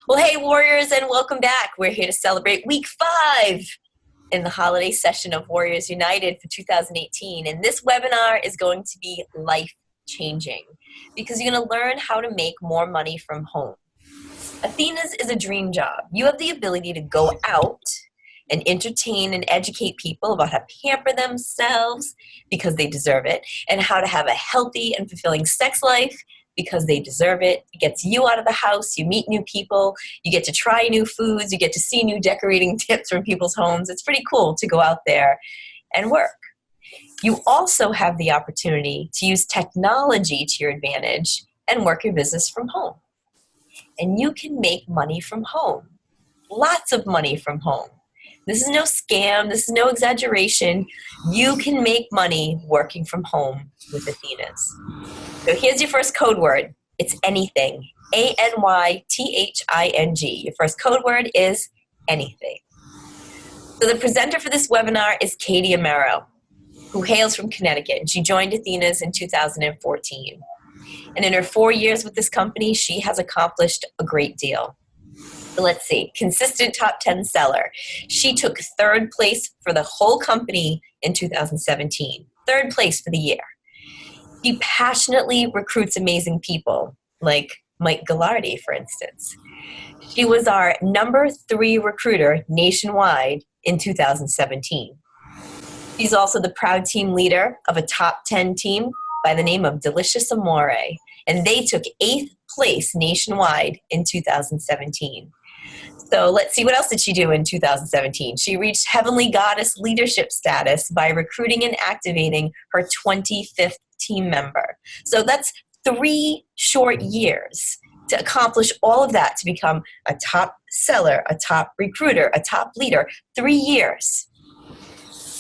Well, hey, Warriors, and welcome back. We're here to celebrate week 5 in the holiday session of Warriors United for 2018. And this webinar is going to be life-changing because you're going to learn how to make more money from home. Athena's is a dream job. You have the ability to go out and entertain and educate people about how to pamper themselves because they deserve it, and how to have a healthy and fulfilling sex life because they deserve it. It gets you out of the house, you meet new people, you get to try new foods, you get to see new decorating tips from people's homes. It's pretty cool to go out there and work. You also have the opportunity to use technology to your advantage and work your business from home. And you can make money from home. Lots of money from home. This is no scam. This is no exaggeration. You can make money working from home with Athena's. So here's your first code word. It's anything. ANYTHING. Your first code word is anything. So the presenter for this webinar is Katie Amero, who hails from Connecticut. And she joined Athena's in 2014. And in her 4 years with this company, she has accomplished a great deal. So let's see, consistent top 10 seller. She took 3rd place for the whole company in 2017. 3rd place for the year. She passionately recruits amazing people, like Mike Gallardi, for instance. She was our number 3 recruiter nationwide in 2017. She's also the proud team leader of a top 10 team by the name of Delicious Amore, and they took 8th place nationwide in 2017. So let's see, what else did she do in 2017? She reached Heavenly Goddess leadership status by recruiting and activating her 25th team member. So that's 3 short years to accomplish all of that, to become a top seller, a top recruiter, a top leader. 3 years.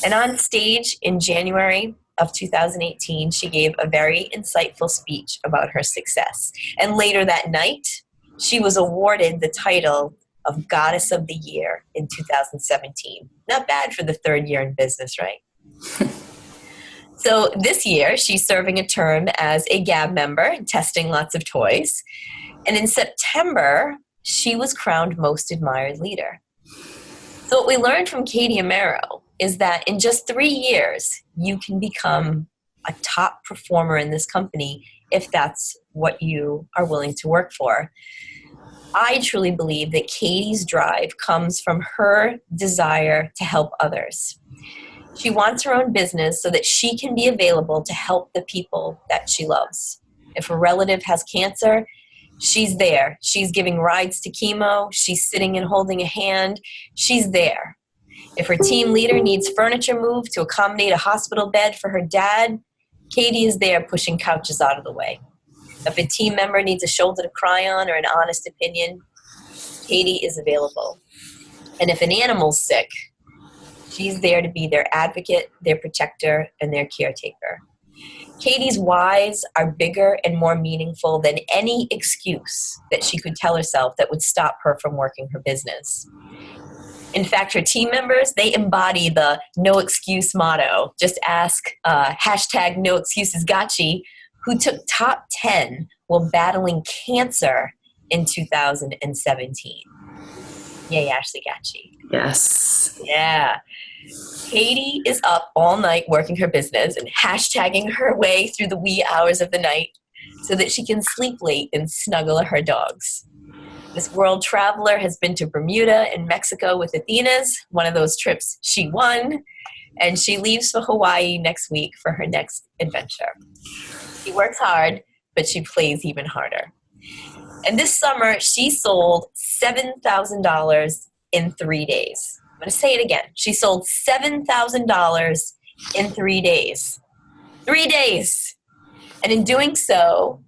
And on stage in January of 2018, she gave a very insightful speech about her success. And later that night, she was awarded the title of Goddess of the Year in 2017. Not bad for the 3rd year in business, right? So this year, she's serving a term as a GAB member, testing lots of toys. And in September, she was crowned Most Admired Leader. So what we learned from Katie Amero is that in just 3 years, you can become a top performer in this company if that's what you are willing to work for. I truly believe that Katie's drive comes from her desire to help others. She wants her own business so that she can be available to help the people that she loves. If a relative has cancer, she's there. She's giving rides to chemo. She's sitting and holding a hand. She's there. If her team leader needs furniture moved to accommodate a hospital bed for her dad, Katie is there pushing couches out of the way. If a team member needs a shoulder to cry on or an honest opinion, Katie is available. And if an animal's sick, she's there to be their advocate, their protector, and their caretaker. Katie's whys are bigger and more meaningful than any excuse that she could tell herself that would stop her from working her business. In fact, her team members, they embody the no excuse motto. Just ask hashtag no excuses Gotchi, who took top 10 while battling cancer in 2017. Yay, Ashley Gotchi. Yes. Yeah. Katie is up all night working her business and hashtagging her way through the wee hours of the night so that she can sleep late and snuggle her dogs. This world traveler has been to Bermuda and Mexico with Athena's, one of those trips she won, and she leaves for Hawaii next week for her next adventure. She works hard, but she plays even harder. And this summer, she sold $7,000 in 3 days. I'm going to say it again. She sold $7,000 in 3 days. 3 days. And in doing so,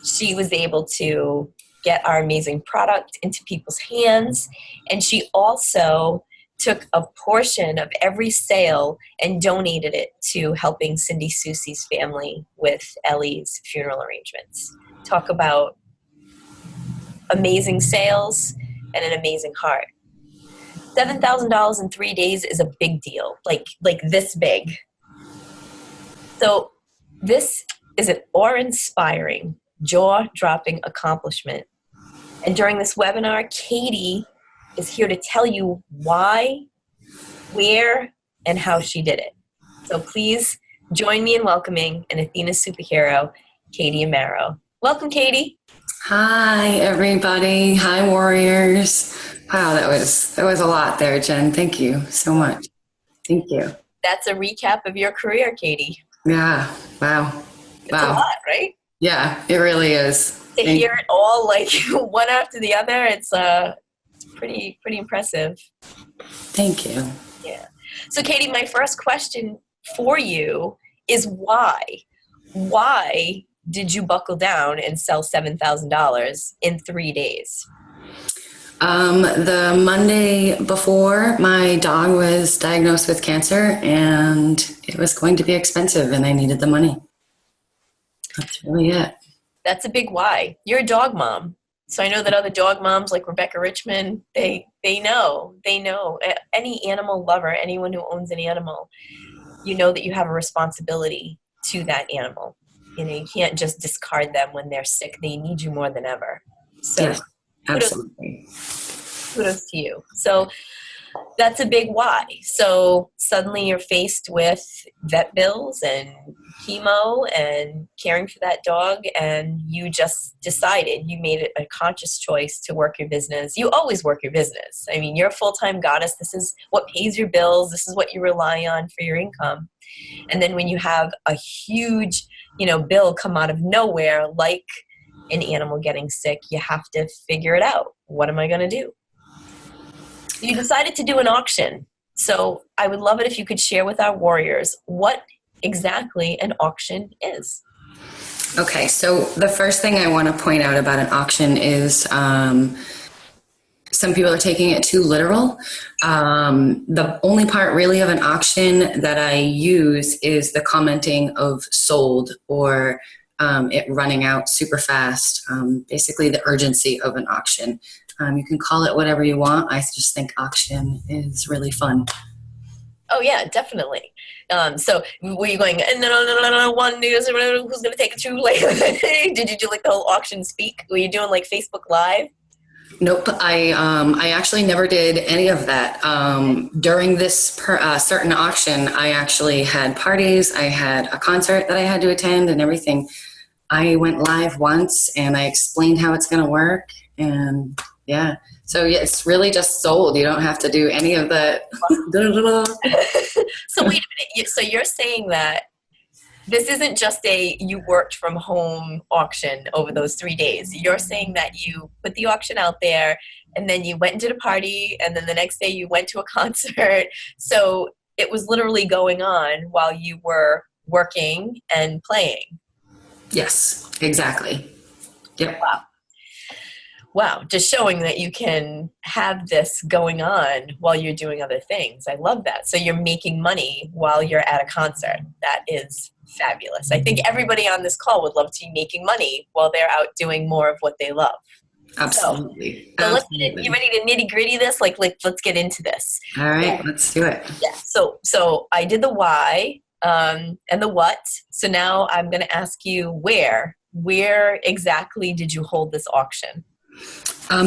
she was able to get our amazing product into people's hands. And she also took a portion of every sale and donated it to helping Cindy Susie's family with Ellie's funeral arrangements. Talk about amazing sales and an amazing heart. $7,000 in 3 days is a big deal, like this big. So this is an awe-inspiring, jaw-dropping accomplishment. And during this webinar, Katie is here to tell you why, where, and how she did it. So please join me in welcoming an Athena superhero, Katie Amero. Welcome, Katie. Hi, everybody. Hi, warriors. Wow, that was a lot there, Jen. Thank you so much. Thank you. That's a recap of your career, Katie. Yeah. Wow. It's a lot, right? Yeah, it really is. To hear it all like one after the other, it's pretty impressive. Thank you. Yeah. So, Katie, my first question for you is why? Why did you buckle down and sell $7,000 in 3 days? The Monday before, my dog was diagnosed with cancer, and it was going to be expensive, and I needed the money. That's really it. That's a big why. You're a dog mom. So I know that other dog moms like Rebecca Richmond, they know. Any animal lover, anyone who owns an animal, you know that you have a responsibility to that animal. You know, you can't just discard them when they're sick. They need you more than ever. So yes, absolutely. Kudos to you. So that's a big why. So suddenly you're faced with vet bills and chemo and caring for that dog, and you just decided, you made it a conscious choice to work your business. You always work your business. I mean, you're a full-time goddess. This is what pays your bills. This is what you rely on for your income. And then when you have a huge, bill come out of nowhere, like an animal getting sick, you have to figure it out. What am I going to do? You decided to do an auction. So I would love it if you could share with our warriors what exactly an auction is. Okay, so the first thing I want to point out about an auction is some people are taking it too literal. The only part really of an auction that I use is the commenting of sold or it running out super fast, basically the urgency of an auction. You can call it whatever you want. I just think auction is really fun. Oh yeah, definitely. So were you going, no, one news, who's going to take it to? Like, did you do like the whole auction speak? Were you doing like Facebook Live? Nope. I actually never did any of that. During this certain auction, I actually had parties. I had a concert that I had to attend and everything. I went live once and I explained how it's going to work. And yeah, so yeah, it's really just sold. You don't have to do any of that. So wait a minute. So you're saying that this isn't just you worked from home auction over those 3 days. You're saying that you put the auction out there and then you went and did a party and then the next day you went to a concert. So it was literally going on while you were working and playing. Yes, exactly. Yep. Wow, just showing that you can have this going on while you're doing other things. I love that. So you're making money while you're at a concert. That is fabulous. I think everybody on this call would love to be making money while they're out doing more of what they love. Absolutely. So you ready to nitty gritty this? Like, let's get into this. All right, let's do it. Yeah. So I did the why and the what. So now I'm going to ask you where exactly did you hold this auction?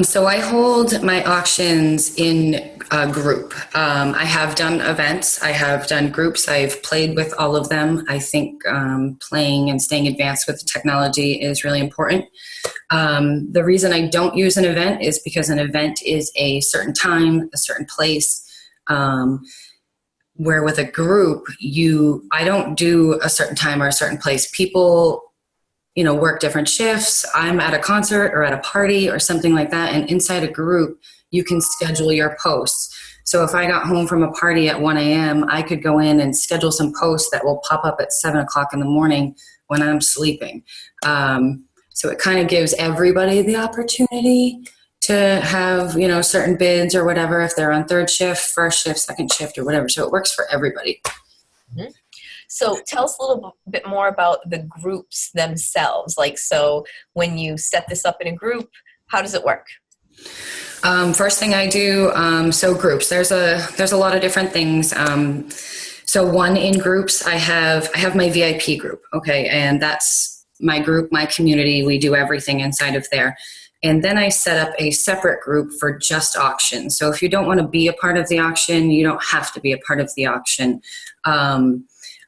So I hold my auctions in a group. I have done events. I have done groups. I've played with all of them. I think playing and staying advanced with technology is really important. The reason I don't use an event is because an event is a certain time, a certain place, where with a group, I don't do a certain time or a certain place. People work different shifts. I'm at a concert or at a party or something like that. And inside a group, you can schedule your posts. So if I got home from a party at 1 a.m., I could go in and schedule some posts that will pop up at 7 o'clock in the morning when I'm sleeping. So it kind of gives everybody the opportunity to have, certain bids or whatever, if they're on third shift, first shift, second shift or whatever. So it works for everybody. Mm-hmm. So tell us a little bit more about the groups themselves. Like, so when you set this up in a group, how does it work? First thing I do, so groups, there's a lot of different things. So one, in groups, I have my VIP group. Okay. And that's my group, my community. We do everything inside of there. And then I set up a separate group for just auction. So if you don't want to be a part of the auction, you don't have to be a part of the auction.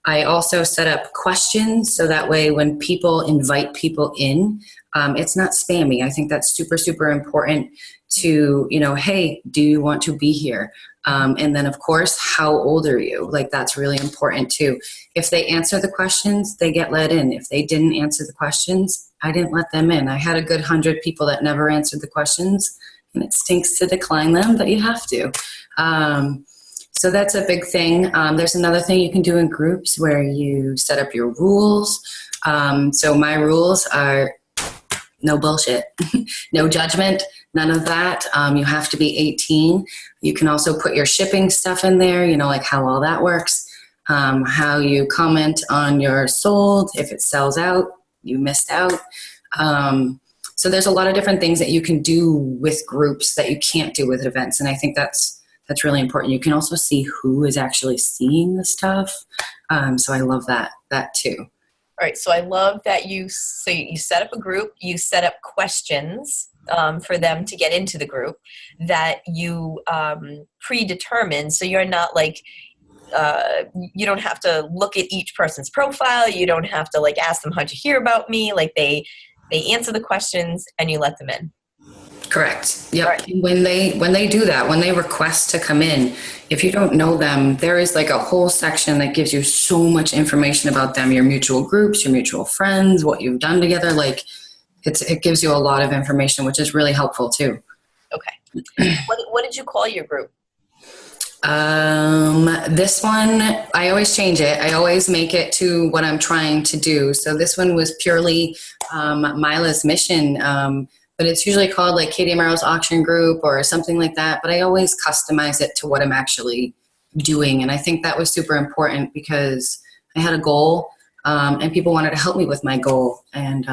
I also set up questions so that way when people invite people in, it's not spammy. I think that's super, super important to, hey, do you want to be here? And then, of course, how old are you? Like, that's really important too. If they answer the questions, they get let in. If they didn't answer the questions, I didn't let them in. I had a good 100 people that never answered the questions, and it stinks to decline them, but you have to. So that's a big thing. There's another thing you can do in groups where you set up your rules. So my rules are no bullshit, no judgment, none of that. You have to be 18. You can also put your shipping stuff in there, like how all that works, how you comment on your sold. If it sells out, you missed out. So there's a lot of different things that you can do with groups that you can't do with events. And I think that's really important. You can also see who is actually seeing the stuff. So I love that too. All right. So I love that you set up a group, you set up questions for them to get into the group that you predetermine. So you're not like, you don't have to look at each person's profile. You don't have to ask them, how'd you hear about me? They answer the questions and you let them in. Correct. Yep. Right. When they do that, when they request to come in, if you don't know them, there is a whole section that gives you so much information about them, your mutual groups, your mutual friends, what you've done together. It gives you a lot of information, which is really helpful too. Okay. What did you call your group? This one, I always change it. I always make it to what I'm trying to do. So this one was purely Mila's mission. But it's usually called Katie Amero's auction group or something like that. But I always customize it to what I'm actually doing. And I think that was super important because I had a goal and people wanted to help me with my goal. And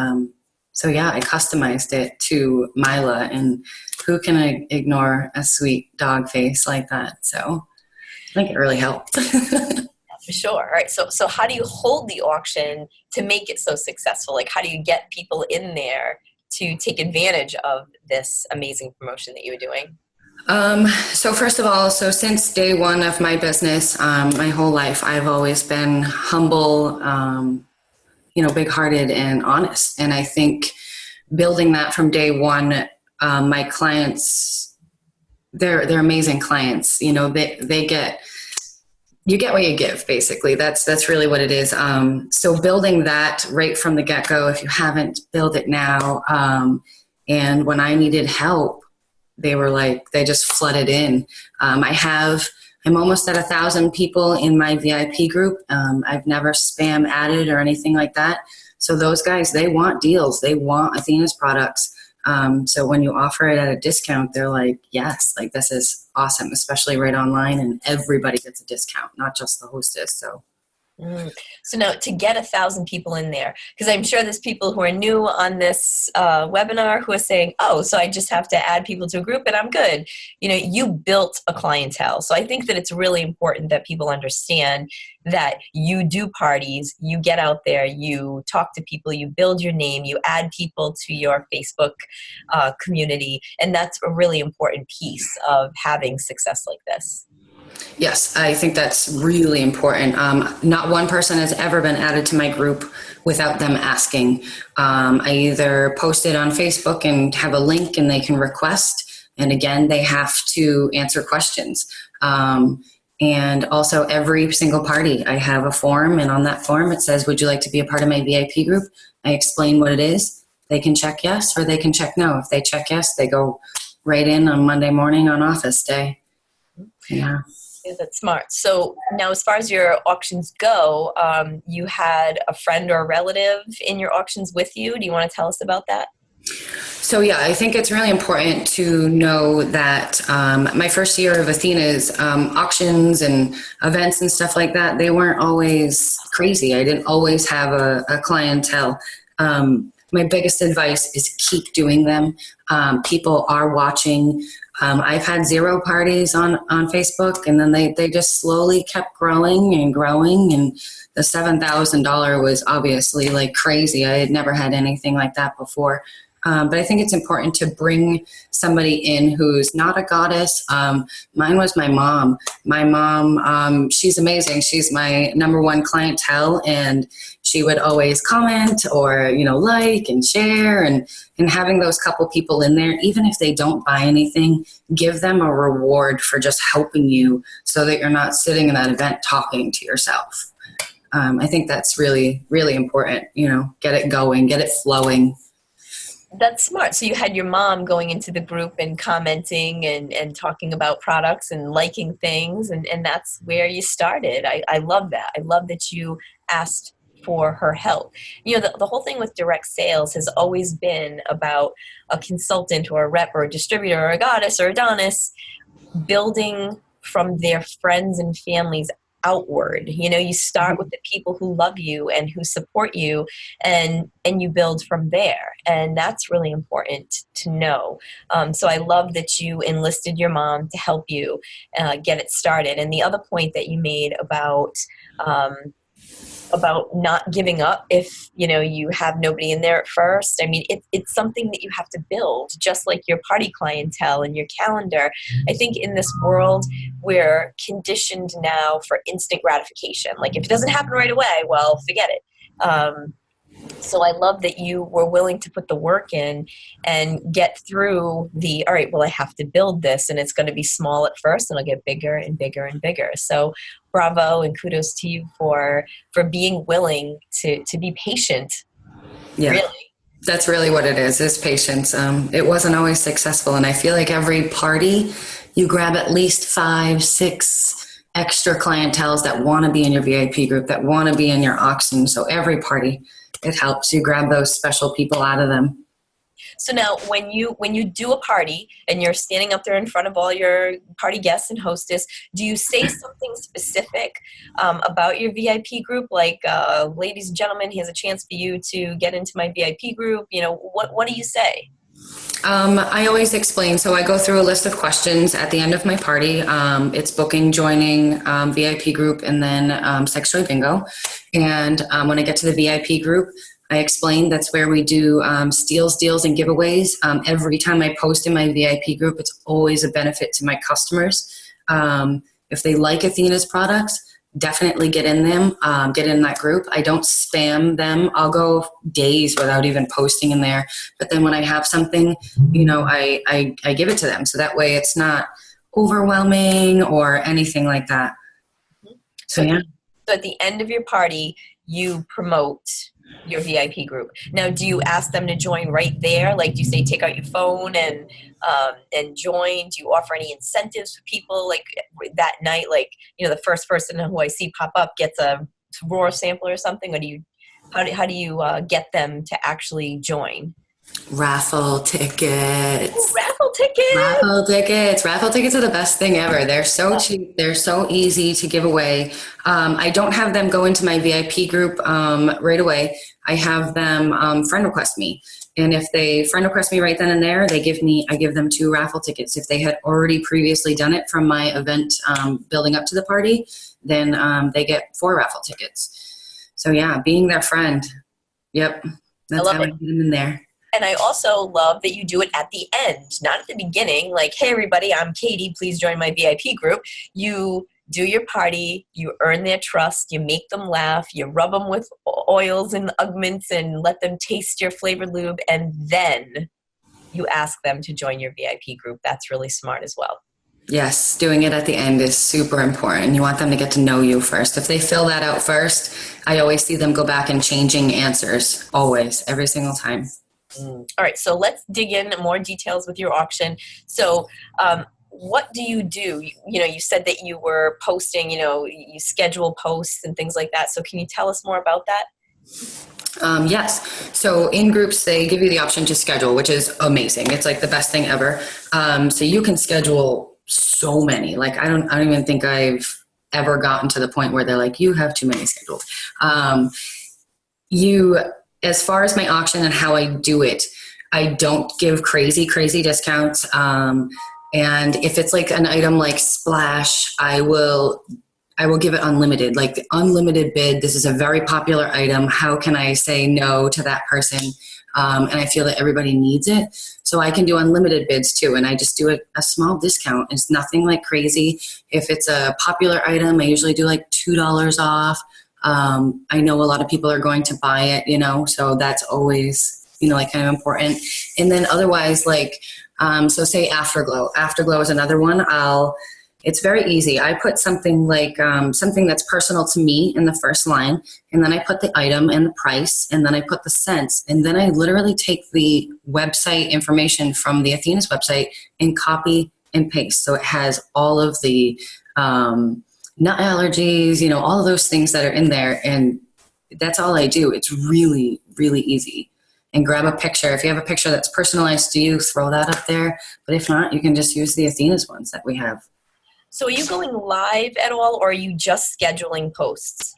so, yeah, I customized it to Mila. And who can ignore a sweet dog face like that? So I think it really helped. For sure. All right. So how do you hold the auction to make it so successful? How do you get people in there to take advantage of this amazing promotion that you were doing? So first of all, since day one of my business, my whole life, I've always been humble, big-hearted and honest. And I think building that from day one, my clients, they're amazing clients. You get what you give, basically. That's really what it is. So building that right from the get-go, if you haven't, build it now. And when I needed help, they just flooded in. I'm almost at 1,000 people in my VIP group. I've never spam added or anything like that. So those guys, they want deals. They want Athena's products. So when you offer it at a discount, they're like, yes, this is awesome, especially right online, and everybody gets a discount, not just the hostess. So So now to get 1,000 people in there, because I'm sure there's people who are new on this webinar who are saying, oh, so I just have to add people to a group and I'm good. You built a clientele. So I think that it's really important that people understand that you do parties, you get out there, you talk to people, you build your name, you add people to your Facebook community. And that's a really important piece of having success like this. Yes, I think that's really important. Not one person has ever been added to my group without them asking. I either post it on Facebook and have a link and they can request. And again, they have to answer questions. And also every single party, I have a form, and on that form it says, would you like to be a part of my VIP group? I explain what it is. They can check yes or they can check no. If they check yes, they go right in on Monday morning on office day. Yeah. Yeah, that's smart. So now as far as your auctions go, you had a friend or a relative in your auctions with you. Do you want to tell us about that? So yeah, I think it's really important to know that my first year of Athena's auctions and events and stuff like that, they weren't always crazy. I didn't always have a clientele. My biggest advice is keep doing them. People are watching. I've had 0 parties on Facebook, and then they just slowly kept growing and growing, and the $7,000 was obviously crazy. I had never had anything like that before. But I think it's important to bring somebody in who's not a goddess. Mine was my mom. My mom, she's amazing. She's my number one clientele, and she would always comment or, like and share, and having those couple people in there, even if they don't buy anything, give them a reward for just helping you so that you're not sitting in that event talking to yourself. I think that's really, really important, get it going, get it flowing. That's smart. So you had your mom going into the group and commenting and talking about products and liking things, and that's where you started. I love that. I love that you asked for her help. The whole thing with direct sales has always been about a consultant or a rep or a distributor or a goddess or Adonis building from their friends and families outward. You start with the people who love you and who support you, and you build from there. And that's really important to know. So I love that you enlisted your mom to help you get it started. And the other point that you made about not giving up if you have nobody in there at first. I mean, it's something that you have to build, just like your party clientele and your calendar. I think in this world, we're conditioned now for instant gratification. Like, if it doesn't happen right away, well, forget it. So I love that you were willing to put the work in and get through all right, well, I have to build this, and it's going to be small at first, and it'll get bigger and bigger and bigger. So bravo and kudos to you for being willing to be patient. Yeah. Really. That's really what it is patience. It wasn't always successful. And I feel like every party, you grab at least 5, 6 extra clienteles that want to be in your VIP group, that want to be in your auction. So every party, it helps you grab those special people out of them. So now when you do a party and you're standing up there in front of all your party guests and hostess, do you say something specific about your VIP group? Like, ladies and gentlemen, here's a chance for you to get into my VIP group. What do you say? I always explain. So I go through a list of questions at the end of my party. It's booking, joining, VIP group, and then sex toy bingo. And when I get to the VIP group, I explain that's where we do steals, deals, and giveaways. Every time I post in my VIP group, it's always a benefit to my customers. If they like Athena's products, definitely get in that group. I don't spam them. I'll go days without even posting in there. But then when I have something, I give it to them. So that way it's not overwhelming or anything like that. So yeah. So at the end of your party, you promote your VIP group. Now, do you ask them to join right there? Like, do you say take out your phone and join? Do you offer any incentives for people like that night? Like, the first person who I see pop up gets a raw sampler or something. Or how do you get them to actually join? Raffle tickets. Ooh, raffle tickets. Raffle tickets are the best thing ever. They're so cheap. They're so easy to give away. I don't have them go into my VIP group right away. I have them friend request me. And if they friend request me right then and there, I give them 2 raffle tickets. If they had already previously done it from my event building up to the party, then they get 4 raffle tickets. So yeah, being their friend. Yep. That's how I get them in there. And I also love that you do it at the end, not at the beginning. Like, hey, everybody, I'm Katie. Please join my VIP group. You do your party. You earn their trust. You make them laugh. You rub them with oils and ointments and let them taste your flavored lube. And then you ask them to join your VIP group. That's really smart as well. Yes, doing it at the end is super important. You want them to get to know you first. If they fill that out first, I always see them go back and changing answers. Always, every single time. All right, so let's dig in more details with your auction. So what do? You said that you were posting, you schedule posts and things like that. So can you tell us more about that? Yes. So in groups, they give you the option to schedule, which is amazing. It's like the best thing ever. So you can schedule so many. Like, I don't even think I've ever gotten to the point where they're like, you have too many scheduled. As far as my auction and how I do it, I don't give crazy discounts. And if it's like an item like Splash, I will give it unlimited, like the unlimited bid. This is a very popular item. How can I say no to that person? And I feel that everybody needs it. So I can do unlimited bids too. And I just do it a small discount. It's nothing like crazy. If it's a popular item, I usually do like $2 off. I know a lot of people are going to buy it, so that's always, like kind of important. And then otherwise, like, so say Afterglow. Afterglow is another one. It's very easy. I put something like something that's personal to me in the first line, and then I put the item and the price, and then I put the cents, and then I literally take the website information from the Athena's website and copy and paste. So it has all of the nut allergies, all of those things that are in there, and that's all I do. It's really, really easy. And grab a picture. If you have a picture that's personalized to you, throw that up there. But if not, you can just use the Athena's ones that we have. So are you going live at all, or are you just scheduling posts?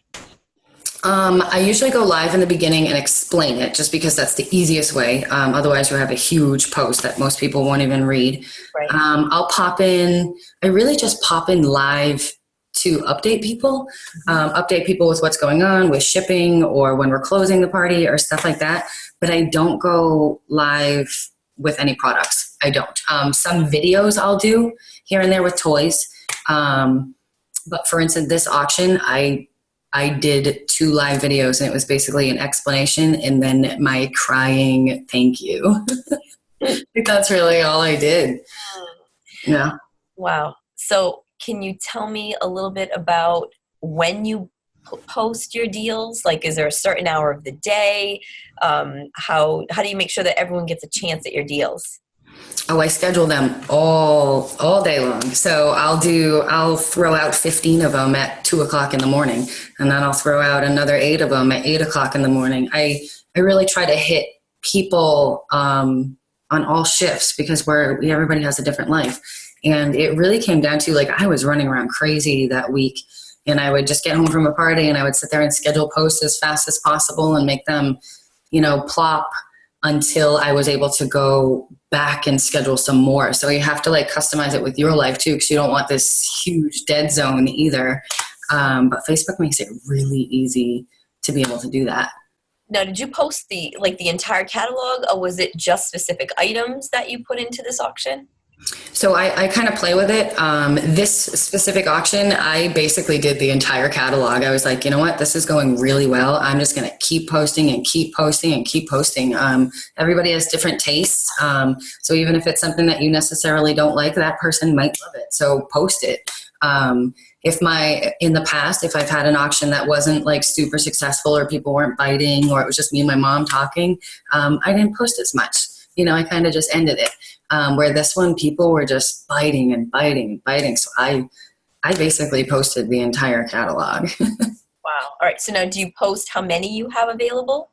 I usually go live in the beginning and explain it, just because that's the easiest way. Otherwise, you'll have a huge post that most people won't even read. Right. I'll pop in. I really just pop in live to update people with what's going on with shipping, or when we're closing the party or stuff like that. But I don't go live with any products. I don't. Some videos I'll do here and there with toys. But for instance, this auction, I did 2 live videos, and it was basically an explanation and then my crying thank you. I think that's really all I did. Yeah. Wow. So can you tell me a little bit about when you post your deals? Like, is there a certain hour of the day? How do you make sure that everyone gets a chance at your deals? Oh, I schedule them all day long. So I'll throw out 15 of them at 2:00 in the morning, and then I'll throw out another 8 of them at 8:00 in the morning. I really try to hit people on all shifts, because everybody has a different life. And it really came down to, like, I was running around crazy that week, and I would just get home from a party and I would sit there and schedule posts as fast as possible and make them, plop until I was able to go back and schedule some more. So you have to customize it with your life too, because you don't want this huge dead zone either. But Facebook makes it really easy to be able to do that. Now, did you post the entire catalog, or was it just specific items that you put into this auction? So I kind of play with it. This specific auction, I basically did the entire catalog. I was like, you know what, this is going really well. I'm just going to keep posting and keep posting and keep posting. Everybody has different tastes. So even if it's something that you necessarily don't like, that person might love it. So post it. In the past, if I've had an auction that wasn't super successful, or people weren't biting, or it was just me and my mom talking, I didn't post as much. I kind of just ended it. Where this one, people were just biting and biting and biting. So I basically posted the entire catalog. Wow. All right. So now, do you post how many you have available?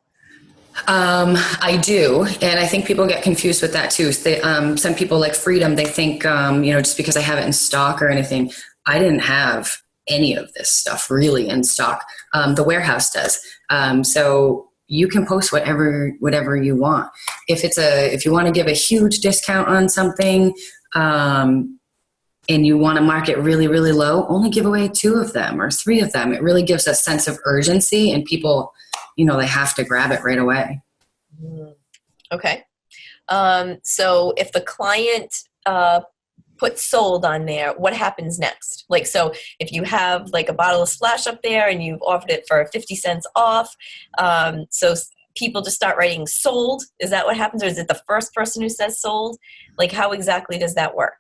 I do. And I think people get confused with that too. Some people like Freedom, they think, just because I have it in stock or anything. I didn't have any of this stuff really in stock. The warehouse does. So you can post whatever you want. If you want to give a huge discount on something, and you want to mark it really, really low, only give away 2 of them or 3 of them. It really gives a sense of urgency, and people, they have to grab it right away. Okay. So if the client put sold on there, what happens next? So if you have a bottle of Splash up there and you've offered it for 50 cents off, so people just start writing sold, is that what happens? Or is it the first person who says sold? How exactly does that work?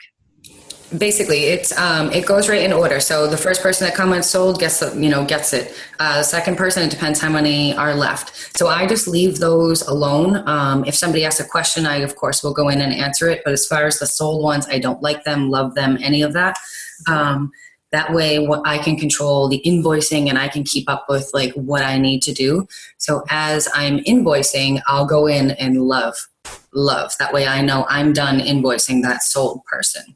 Basically, it goes right in order. So the first person that comments sold gets it. The second person, it depends how many are left. So I just leave those alone. If somebody asks a question, I of course will go in and answer it. But as far as the sold ones, I don't like them, love them, any of that. That way, I can control the invoicing, and I can keep up with what I need to do. So as I'm invoicing, I'll go in and love. That way, I know I'm done invoicing that sold person.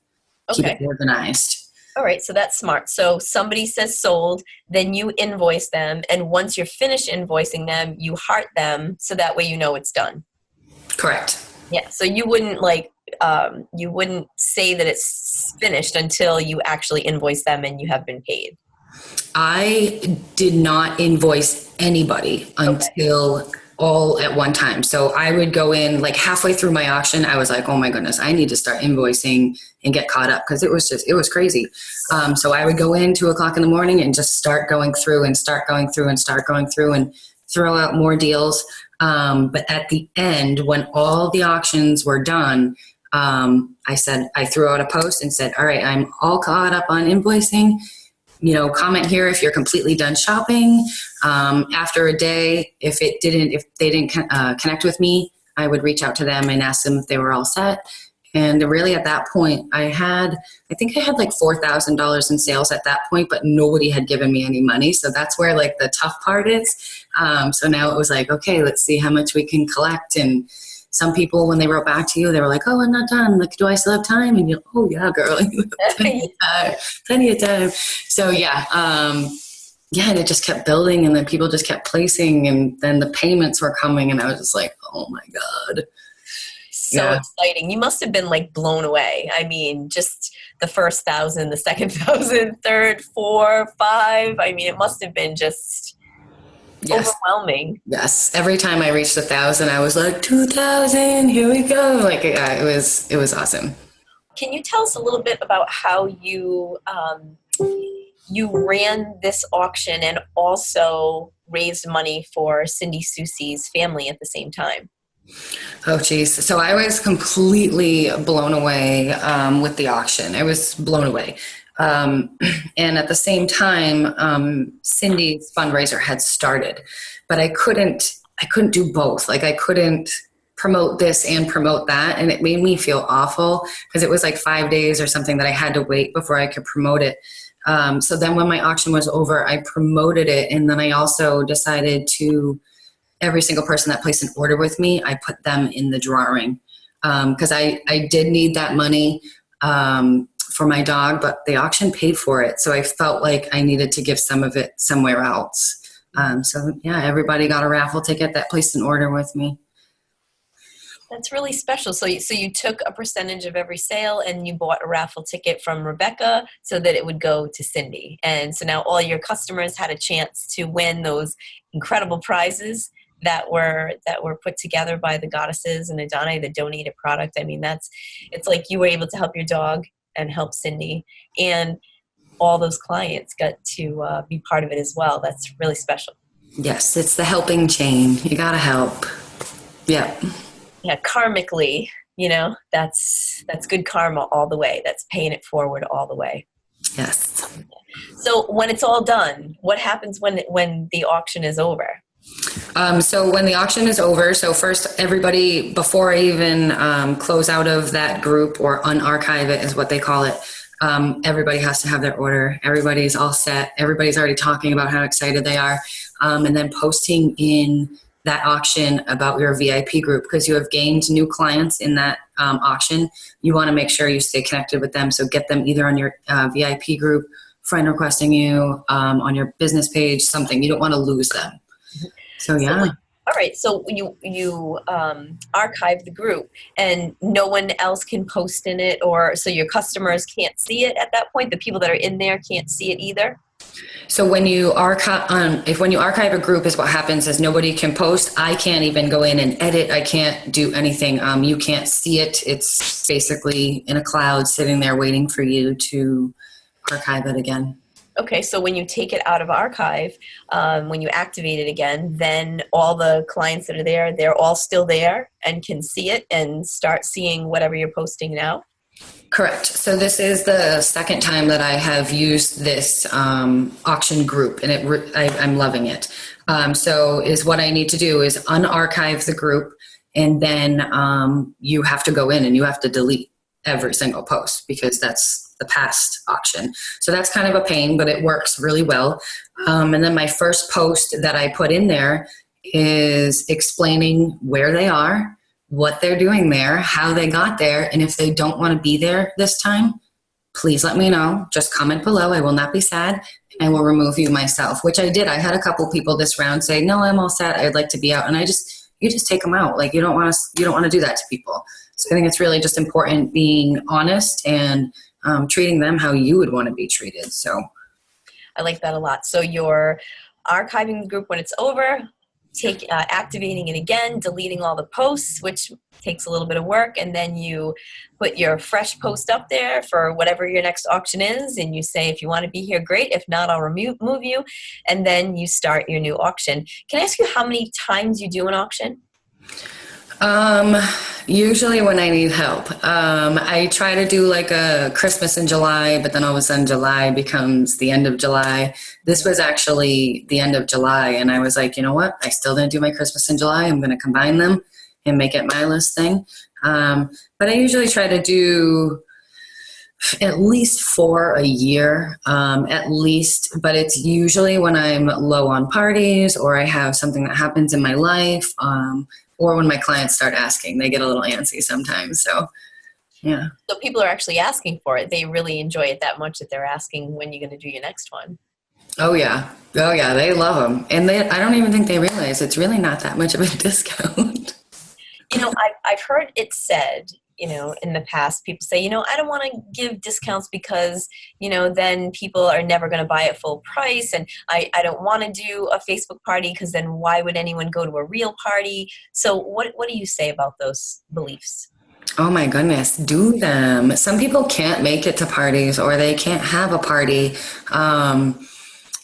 Okay. Keep it organized. All right, so that's smart. So somebody says sold, then you invoice them, and once you're finished invoicing them, you heart them, so that way you know it's done. Correct. Yeah, so you wouldn't you wouldn't say that it's finished until you actually invoice them and you have been paid. I did not invoice anybody until all at one time. So I would go in like halfway through my auction. I was like, oh my goodness, I need to start invoicing and get caught up because it was crazy. So I would go in 2:00 in the morning and just start going through and throw out more deals. But at the end, when all the auctions were done, I threw out a post and said, all right, I'm all caught up on invoicing. Comment here if you're completely done shopping. After a day, if they didn't connect with me, I would reach out to them and ask them if they were all set. And really at that point, I think I had like $4,000 in sales at that point, but nobody had given me any money. So that's where like the tough part is. So now it was like, okay, let's see how much we can collect. And some people, when they wrote back to you, they were like, oh, I'm not done. Like, do I still have time? And you're, oh yeah, girl, plenty of time. So yeah. And it just kept building, and then people just kept placing, and then the payments were coming, and I was just like, oh my God. So exciting. You must have been like blown away. I mean, just the first 1,000, the second 1,000, third, 4, 5. I mean, it must have been just overwhelming. Yes. Every time I reached 1,000, I was like, 2,000, here we go. Like, it was awesome. Can you tell us a little bit about how you ran this auction and also raised money for Cindy Susie's family at the same time? Oh, geez. So I was completely blown away with the auction. I was blown away. And at the same time, Cindy's fundraiser had started, but I couldn't do both. Like, I couldn't promote this and promote that. And it made me feel awful because it was like 5 days or something that I had to wait before I could promote it. So then when my auction was over, I promoted it. And then I also decided to, every single person that placed an order with me, I put them in the drawing. Cause I did need that money, for my dog, but the auction paid for it. So I felt like I needed to give some of it somewhere else. So yeah, everybody got a raffle ticket that placed an order with me. That's really special. So you took a percentage of every sale and you bought a raffle ticket from Rebecca so that it would go to Cindy. And so now all your customers had a chance to win those incredible prizes that were put together by the Goddesses and Adoni, the donated product. I mean, it's like you were able to help your dog and help Cindy, and all those clients got to be part of it as well. That's really special. Yes, it's the helping chain. You gotta help. Yeah. Yeah, karmically, that's good karma all the way. That's paying it forward all the way. Yes. So when it's all done, what happens when the auction is over? So when the auction is over, so first everybody, before I even close out of that group or unarchive it is what they call it, everybody has to have their order. Everybody's all set. Everybody's already talking about how excited they are. And then posting in that auction about your VIP group, because you have gained new clients in that auction. You want to make sure you stay connected with them. So get them either on your VIP group, friend requesting you, on your business page, something. You don't want to lose them. So yeah. All right. So you archive the group and no one else can post in it, or so your customers can't see it at that point? The people that are in there can't see it either? So when you archive a group, is what happens is nobody can post. I can't even go in and edit. I can't do anything. You can't see it. It's basically in a cloud sitting there waiting for you to archive it again. Okay, so when you take it out of archive, when you activate it again, then all the clients that are there, they're all still there and can see it and start seeing whatever you're posting now? Correct. So this is the second time that I have used this auction group, and I'm loving it. So is what I need to do is unarchive the group, and then you have to go in and you have to delete every single post because that's the past auction. So that's kind of a pain, but it works really well. And then my first post that I put in there is explaining where they are, what they're doing there, how they got there, and if they don't want to be there this time, please let me know. Just comment below. I will not be sad. I will remove you myself, which I did. I had a couple people this round say, no, I'm all set. I'd like to be out. And you just take them out. Like, you don't want to do that to people. So I think it's really just important being honest and treating them how you would want to be treated. So I like that a lot. So you're archiving the group when it's over, activating it again, deleting all the posts, which takes a little bit of work, and then you put your fresh post up there for whatever your next auction is, and you say, if you want to be here, great. If not, I'll move you, and then you start your new auction. Can I ask you how many times you do an auction? Usually when I need help. I try to do like a Christmas in July, but then all of a sudden July becomes the end of July. This was actually the end of July, and I was like, you know what? I still didn't do my Christmas in July. I'm going to combine them and make it my list thing. But I usually try to do at least 4 a year, at least, but it's usually when I'm low on parties or I have something that happens in my life, or when my clients start asking. They get a little antsy sometimes. So, yeah. So people are actually asking for it. They really enjoy it that much that they're asking when you're going to do your next one. Oh, yeah. Oh, yeah. They love them. And I don't even think they realize it's really not that much of a discount. You know, I've heard it said, you know, in the past, people say, you know, I don't want to give discounts because, you know, then people are never going to buy at full price. And I don't want to do a Facebook party because then why would anyone go to a real party? So what do you say about those beliefs? Oh my goodness, do them. Some people can't make it to parties or they can't have a party.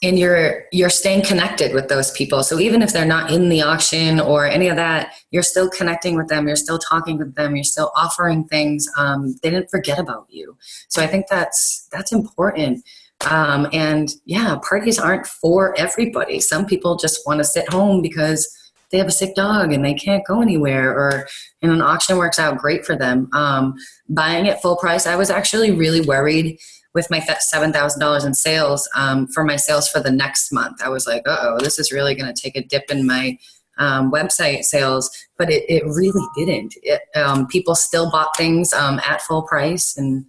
And you're staying connected with those people. So even if they're not in the auction or any of that, you're still connecting with them. You're still talking with them. You're still offering things. They didn't forget about you. So I think that's important. And yeah, parties aren't for everybody. Some people just want to sit home because they have a sick dog and they can't go anywhere, or an auction works out great for them. Buying at full price, I was actually really worried with my $7,000 in sales, for my sales for the next month. I was like, uh-oh, this is really going to take a dip in my website sales, but it really didn't. People still bought things at full price. And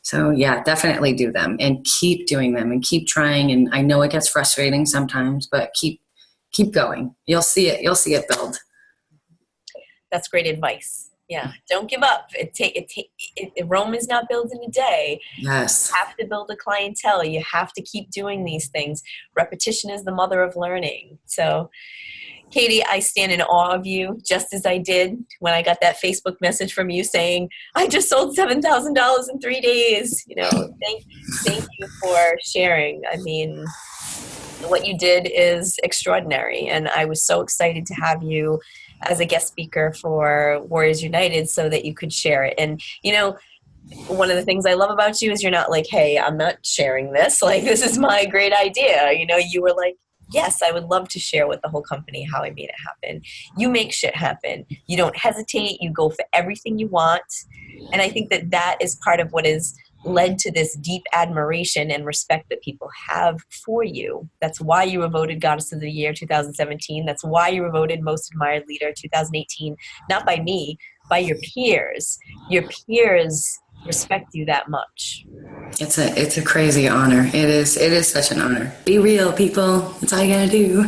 so, yeah, definitely do them and keep doing them and keep trying. And I know it gets frustrating sometimes, but keep going. You'll see it. You'll see it build. That's great advice. Yeah, don't give up. Rome is not built in a day. Yes. You have to build a clientele. You have to keep doing these things. Repetition is the mother of learning. So, Katie, I stand in awe of you, just as I did when I got that Facebook message from you saying, I just sold $7,000 in 3 days. You know, thank you for sharing. I mean, what you did is extraordinary, and I was so excited to have you as a guest speaker for Warriors United so that you could share it. And, you know, one of the things I love about you is you're not like, hey, I'm not sharing this. Like, this is my great idea. You know, you were like, yes, I would love to share with the whole company how I made it happen. You make shit happen. You don't hesitate. You go for everything you want. And I think that that is part of what is led to this deep admiration and respect that people have for you. That's why you were voted Goddess of the Year 2017. That's why you were voted Most Admired Leader 2018. Not by me, by your peers. Your peers respect you that much. It's a crazy honor. It is such an honor. Be real, people. That's all you gotta do.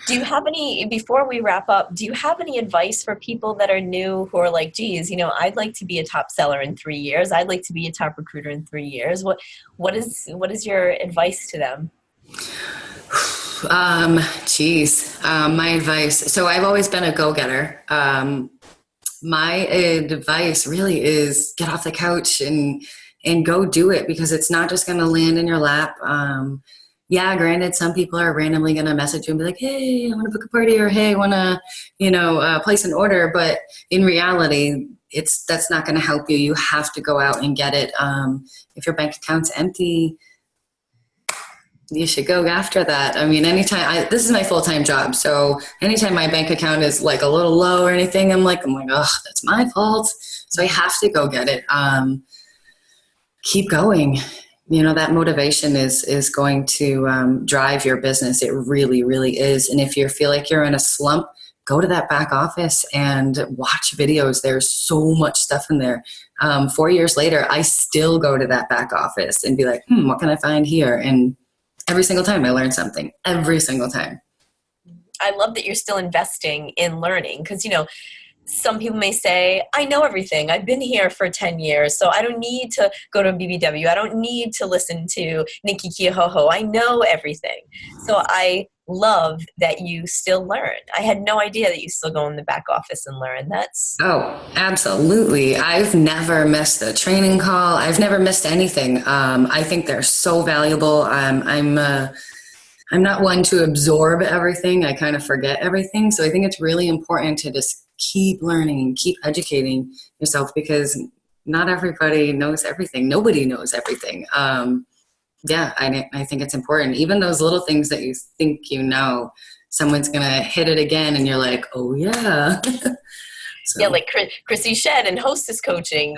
Do you have any, before we wrap up, do you have any advice for people that are new who are like, geez, you know, I'd like to be a top seller in 3 years. I'd like to be a top recruiter in 3 years. What is your advice to them? My advice. So I've always been a go-getter. My advice really is get off the couch and go do it, because it's not just going to land in your lap. Yeah, granted, some people are randomly going to message you and be like, hey, I want to book a party, or hey, I want to, place an order. But in reality, that's not going to help you. You have to go out and get it. If your bank account's empty, you should go after that. I mean, this is my full-time job. So anytime my bank account is like a little low or anything, I'm like, oh, that's my fault. So I have to go get it. Keep going. You know, that motivation is going to drive your business. It really, really is. And if you feel like you're in a slump, go to that back office and watch videos. There's so much stuff in there. 4 years later, I still go to that back office and be like, what can I find here? And every single time I learn something, every single time. I love that you're still investing in learning, because, you know, some people may say, I know everything. I've been here for 10 years, so I don't need to go to a BBW. I don't need to listen to Nikki Kehoho. I know everything. So I love that you still learn. I had no idea that you still go in the back office and learn. That's Oh, absolutely. I've never missed a training call. I've never missed anything. I think they're so valuable. I'm not one to absorb everything. I kind of forget everything. So I think it's really important to just keep learning and keep educating yourself, because not everybody knows everything. Nobody knows everything. Yeah, I think it's important. Even those little things that you think you know, someone's going to hit it again and you're like, oh, yeah. So, yeah, like Chrissy Shed and hostess coaching,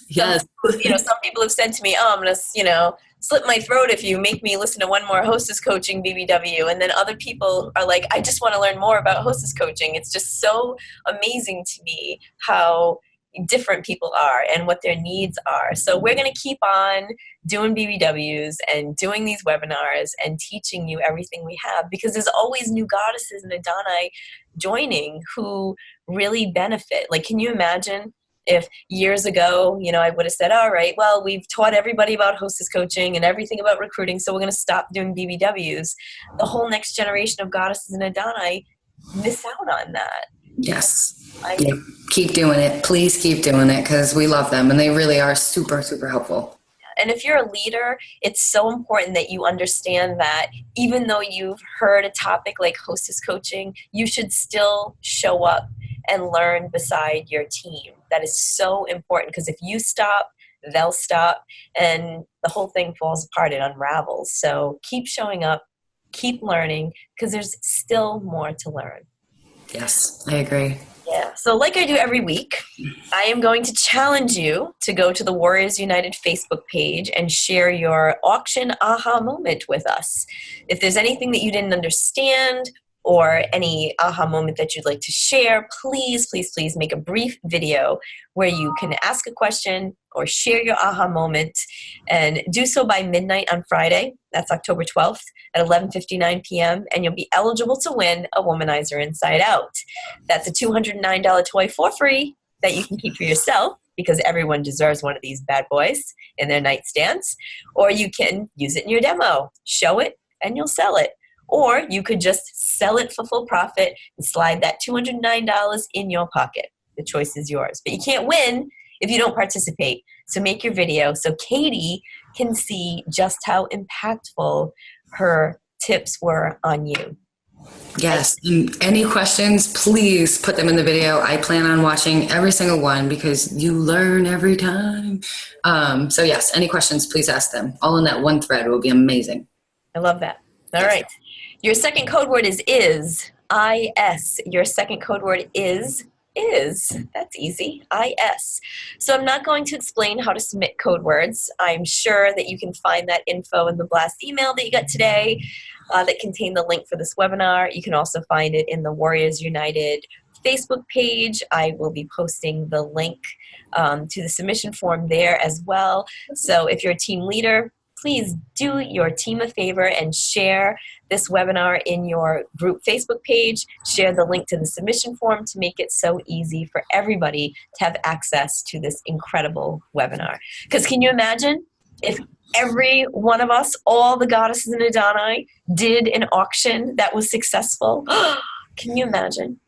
yes. Some people have said to me, oh, I'm going to, slit my throat if you make me listen to one more hostess coaching BBW. And then other people are like, I just want to learn more about hostess coaching. It's just so amazing to me how different people are and what their needs are. So we're going to keep on doing BBWs and doing these webinars and teaching you everything we have, because there's always new goddesses and Adonai joining who really benefit. Like, can you imagine if years ago, I would have said, all right, well, we've taught everybody about hostess coaching and everything about recruiting, so we're going to stop doing BBWs. The whole next generation of goddesses and Adonai miss out on that. Yes. Yeah. Keep doing it. Please keep doing it, because we love them and they really are super, super helpful. And if you're a leader, it's so important that you understand that even though you've heard a topic like hostess coaching, you should still show up and learn beside your team. That is so important, because if you stop, they'll stop, and the whole thing falls apart, it unravels. So keep showing up, keep learning, because there's still more to learn. Yes, I agree. Yeah. So like I do every week, I am going to challenge you to go to the Warriors United Facebook page and share your auction aha moment with us. If there's anything that you didn't understand or any aha moment that you'd like to share, please, please, please make a brief video where you can ask a question or share your aha moment, and do so by midnight on Friday. That's October 12th at 11:59 p.m. and you'll be eligible to win a Womanizer Inside Out. That's a $209 toy for free that you can keep for yourself, because everyone deserves one of these bad boys in their nightstands. Or you can use it in your demo, show it, and you'll sell it. Or you could just sell it for full profit and slide that $209 in your pocket. The choice is yours. But you can't win if you don't participate. So make your video so Katie can see just how impactful her tips were on you. Yes. Any questions, please put them in the video. I plan on watching every single one, because you learn every time. So yes, any questions, please ask them. All in that one thread will be amazing. I love that. All right. Your second code word is. I-S. Your second code word is. That's easy. I-S. So I'm not going to explain how to submit code words. I'm sure that you can find that info in the blast email that you got today that contained the link for this webinar. You can also find it in the Warriors United Facebook page. I will be posting the link to the submission form there as well. So if you're a team leader, please do your team a favor and share this webinar in your group Facebook page. Share the link to the submission form to make it so easy for everybody to have access to this incredible webinar. Because can you imagine if every one of us, all the goddesses and Adonai, did an auction that was successful? Can you imagine?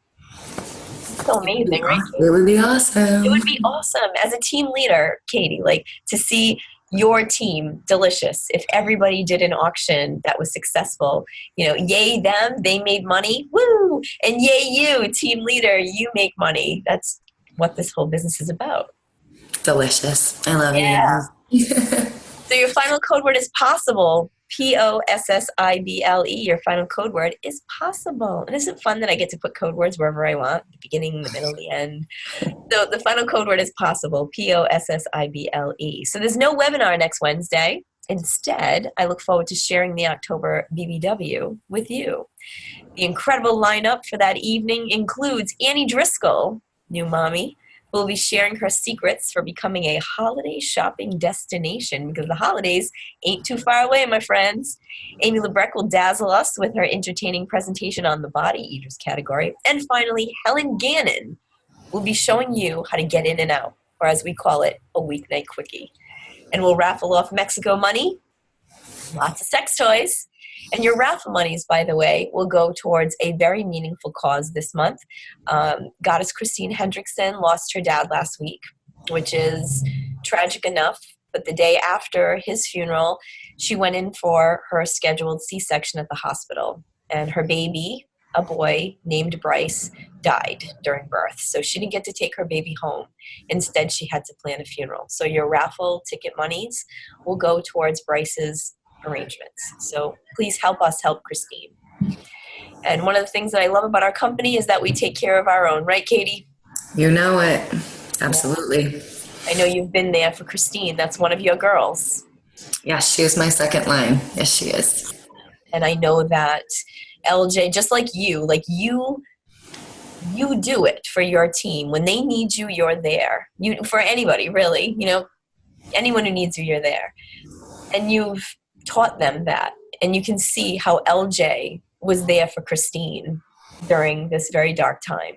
So amazing, right? It would be awesome. It would be awesome as a team leader, Katie, like to see your team delicious. If everybody did an auction that was successful, yay them, they made money, woo! And yay you, team leader, you make money. That's what this whole business is about. Delicious. I love you. So your final code word is possible. Possible. Your final code word is possible. And isn't it fun that I get to put code words wherever I want? The beginning, the middle, the end. So the final code word is possible. Possible. So there's no webinar next Wednesday. Instead, I look forward to sharing the October BBW with you. The incredible lineup for that evening includes Annie Driscoll, new mommy, who will be sharing her secrets for becoming a holiday shopping destination, because the holidays ain't too far away, my friends. Amy Lebrecht will dazzle us with her entertaining presentation on the body eaters category. And finally, Helen Gannon we'll be showing you how to get in and out, or as we call it, a weeknight quickie. And we'll raffle off Mexico money, lots of sex toys. And your raffle monies, by the way, will go towards a very meaningful cause this month. Goddess Christine Hendrickson lost her dad last week, which is tragic enough. But the day after his funeral, she went in for her scheduled C-section at the hospital. And her baby, a boy named Bryce, died during birth. So she didn't get to take her baby home. Instead, she had to plan a funeral. So your raffle ticket monies will go towards Bryce's arrangements. So please help us help Christine. And one of the things that I love about our company is that we take care of our own, right, Katie? You know it. Absolutely. I know you've been there for Christine. That's one of your girls. Yes, she is my second line. Yes, she is. And I know that LJ, just like you do it for your team. When they need you, you're there. You, for anybody, really, anyone who needs you, you're there. And you've taught them that. And you can see how LJ was there for Christine during this very dark time.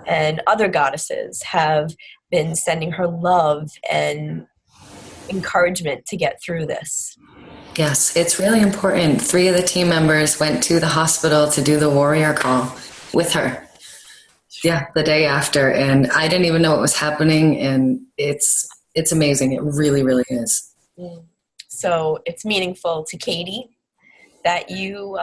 And other goddesses have been sending her love and encouragement to get through this. Yes, it's really important. 3 of the team members went to the hospital to do the warrior call with her. Yeah, the day after. And I didn't even know what was happening. And it's amazing. It really, really is. So it's meaningful to Katie that you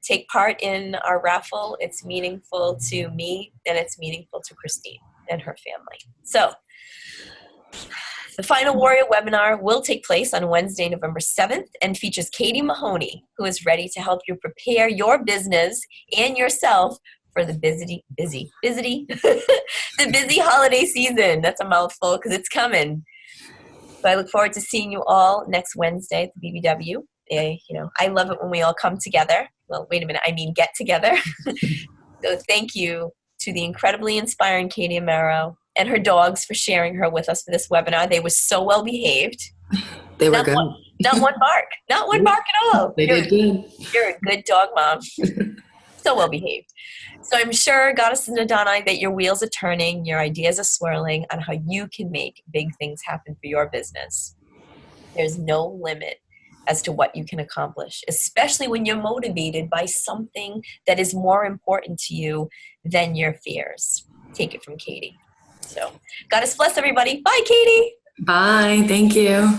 take part in our raffle. It's meaningful to me, and it's meaningful to Christine and her family. So the final Warrior webinar will take place on Wednesday, November 7th, and features Katie Mahoney, who is ready to help you prepare your business and yourself for the busy the busy holiday season. That's a mouthful because it's coming. So I look forward to seeing you all next Wednesday at the BBW. I love it when we all come together. Well, wait a minute, I mean get together. So thank you to the incredibly inspiring Katie Amero and her dogs for sharing her with us for this webinar. They were so well behaved. They were good. Not one bark. Not one bark at all. They did good. You're a good dog mom. So well behaved. So I'm sure, Goddesses and Adoni, that your wheels are turning, your ideas are swirling on how you can make big things happen for your business. There's no limit as to what you can accomplish, especially when you're motivated by something that is more important to you than your fears. Take it from Katie. So, Goddess bless everybody. Bye, Katie. Bye. Thank you.